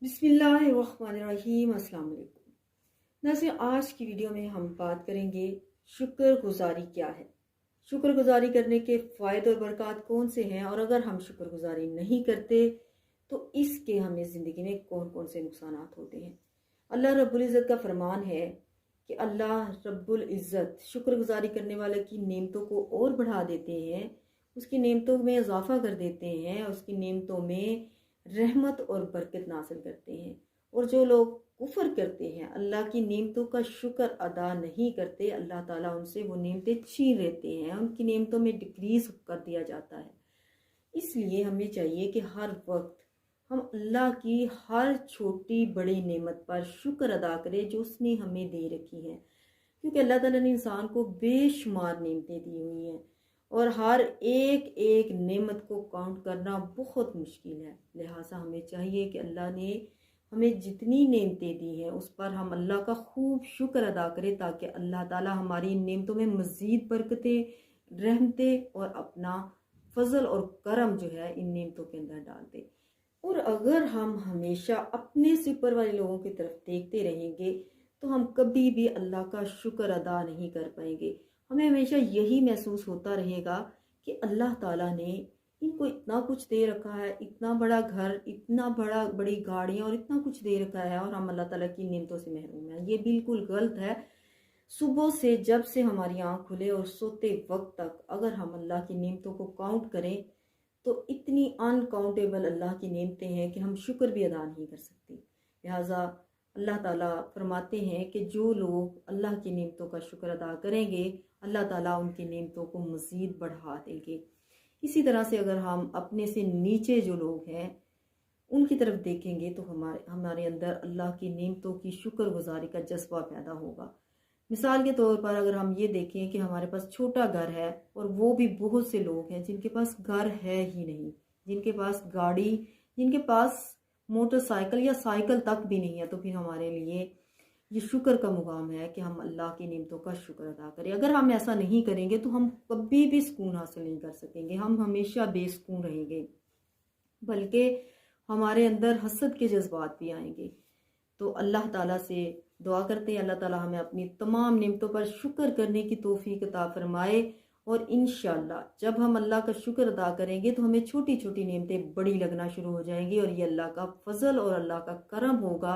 बिस्मिल्लाहिर्रहमानिर्रहीम। अस्सलाम वालेकुम। नाज़रीन, आज की वीडियो में हम बात करेंगे शुक्रगुजारी क्या है, शुक्रगुजारी करने के फ़ायदे और बरक़ात कौन से हैं, और अगर हम शुक्रगुजारी नहीं करते तो इसके हमें ज़िंदगी में कौन कौन से नुकसानात होते हैं। अल्लाह रब्बुल इज़्ज़त का फरमान है कि अल्लाह रब्बुल इज़्ज़त शुक्रगुजारी करने वाले की नेमतों को और बढ़ा देते हैं, उसकी नेमतों में इजाफ़ा कर देते हैं, उसकी नेमतों में रहमत और बरकत नाज़िल करते हैं। और जो लोग कुफ्र करते हैं, अल्लाह की नेमतों का शुक्र अदा नहीं करते, अल्लाह ताला उनसे वो नेमतें छीन लेते हैं, उनकी नेमतों में डिक्रीज कर दिया जाता है। इसलिए हमें चाहिए कि हर वक्त हम अल्लाह की हर छोटी बड़ी नेमत पर शुक्र अदा करें जो उसने हमें दे रखी है, क्योंकि अल्लाह ताला ने इंसान को बेशुमार नेमतें दी हुई हैं और हर एक एक नेमत को काउंट करना बहुत मुश्किल है। लिहाजा हमें चाहिए कि अल्लाह ने हमें जितनी नेमतें दी हैं उस पर हम अल्लाह का खूब शुक्र अदा करें, ताकि अल्लाह ताला हमारी इन नेमतों में मज़ीद बरकतें, रहमतें और अपना फजल और करम जो है इन नेमतों के अंदर डाल दे। और अगर हम हमेशा अपने से ऊपर वाले लोगों की तरफ देखते रहेंगे तो हम कभी भी अल्लाह का शुक्र अदा नहीं कर पाएंगे। हमें हमेशा यही महसूस होता रहेगा कि अल्लाह ताला ने इनको इतना कुछ दे रखा है, इतना बड़ा घर, इतना बड़ी गाड़ियाँ और इतना कुछ दे रखा है, और हम अल्लाह ताला की नेमतों से महरूम हैं। ये बिल्कुल गलत है। सुबह से जब से हमारी आँख खुले और सोते वक्त तक अगर हम अल्लाह की नेमतों को काउंट करें तो इतनी अनकाउंटेबल अल्लाह की नेमतें हैं कि हम शुक्र भी अदा नहीं कर सकते। लिहाजा अल्लाह ताला फरमाते हैं कि जो लोग अल्लाह की नेमतों का शुक्र अदा करेंगे, अल्लाह ताला उनकी नेमतों को मज़ीद बढ़ा देंगे। इसी तरह से अगर हम अपने से नीचे जो लोग हैं उनकी तरफ देखेंगे तो हमारे अंदर अल्लाह की नेमतों की शुक्रगुजारी का जज्बा पैदा होगा। मिसाल के तौर पर अगर हम ये देखें कि हमारे पास छोटा घर है, और वो भी बहुत से लोग हैं जिनके पास घर है ही नहीं, जिनके पास गाड़ी, जिनके पास मोटरसाइकिल या साइकिल तक भी नहीं है, तो फिर हमारे लिए ये शुक्र का मुकाम है कि हम अल्लाह की नेमतों का शुक्र अदा करें। अगर हम ऐसा नहीं करेंगे तो हम कभी भी सुकून हासिल नहीं कर सकेंगे, हम हमेशा बेसुकून रहेंगे, बल्कि हमारे अंदर हसद के जज्बात भी आएंगे। तो अल्लाह ताला से दुआ करते हैं अल्लाह ताला हमें अपनी तमाम नेमतों पर शुक्र करने की तौफीक अता फरमाए। और इंशाअल्लाह जब हम अल्लाह का शुक्र अदा करेंगे तो हमें छोटी छोटी नेमतें बड़ी लगना शुरू हो जाएंगी, और ये अल्लाह का फजल और अल्लाह का करम होगा,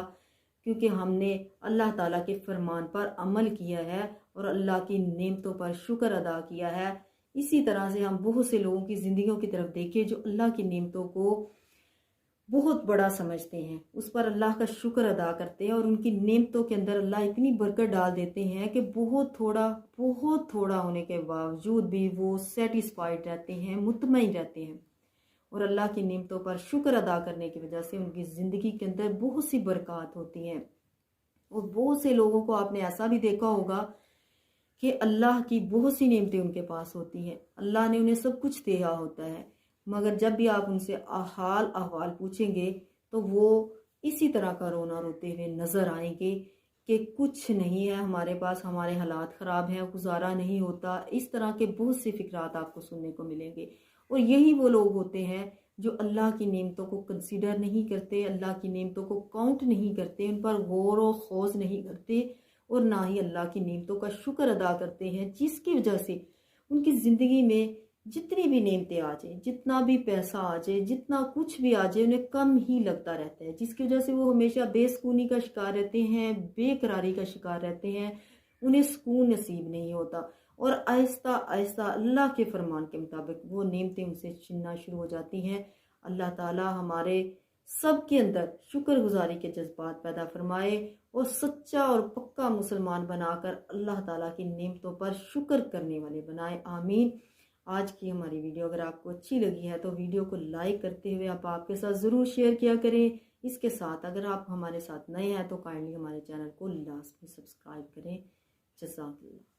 क्योंकि हमने अल्लाह ताला के फरमान पर अमल किया है और अल्लाह की नेमतों पर शुक्र अदा किया है। इसी तरह से हम बहुत से लोगों की ज़िंदगियों की तरफ देखें जो अल्लाह की नेमतों को बहुत बड़ा समझते हैं, उस पर अल्लाह का शुक्र अदा करते हैं, और उनकी नेमतों के अंदर अल्लाह इतनी बरकत डाल देते हैं कि बहुत थोड़ा होने के बावजूद भी वो सेटिस्फाइड रहते हैं, मुतमईन रहते हैं। और अल्लाह की नेमतों पर शुक्र अदा करने की वजह से उनकी ज़िंदगी के अंदर बहुत सी बरकत होती हैं। और बहुत से लोगों को आपने ऐसा भी देखा होगा कि अल्लाह की बहुत सी नेमतें उनके पास होती हैं, अल्लाह ने उन्हें सब कुछ दिया होता है, मगर जब भी आप उनसे हाल अहवाल पूछेंगे तो वो इसी तरह का रोना रोते हुए नज़र आएंगे कि कुछ नहीं है हमारे पास, हमारे हालात ख़राब हैं, गुजारा नहीं होता। इस तरह के बहुत से फ़िक्रात आपको सुनने को मिलेंगे। और यही वो लोग होते हैं जो अल्लाह की नेमतों को कंसीडर नहीं करते, अल्लाह की नेमतों को काउंट नहीं करते, उन पर गौर व खौज नहीं करते, और ना ही अल्लाह की नेमतों का शुक्र अदा करते हैं, जिसकी वजह से उनकी ज़िंदगी में जितनी भी नेमतें आ जाए, जितना भी पैसा आ जाए, जितना कुछ भी आ जाए, उन्हें कम ही लगता रहता है, जिसकी वजह से वो हमेशा बेसुकूनी का शिकार रहते हैं, बेकरारी का शिकार रहते हैं, उन्हें सुकून नसीब नहीं होता। और आहिस्ता आहिस्ता अल्लाह के फरमान के मुताबिक वो नेमतें उनसे छीनना शुरू हो जाती हैं। अल्लाह ताला हमारे सब के अंदर शुक्रगुजारी के जज्बात पैदा फरमाए और सच्चा और पक्का मुसलमान बनाकर अल्लाह ताला की नेमतों पर शुक्र करने वाले बनाए। आमीन। आज की हमारी वीडियो अगर आपको अच्छी लगी है तो वीडियो को लाइक करते हुए आप आपके साथ ज़रूर शेयर किया करें। इसके साथ अगर आप हमारे साथ नए हैं तो काइंडली हमारे चैनल को लाजमी सब्सक्राइब करें। जज़ाकल्लाह।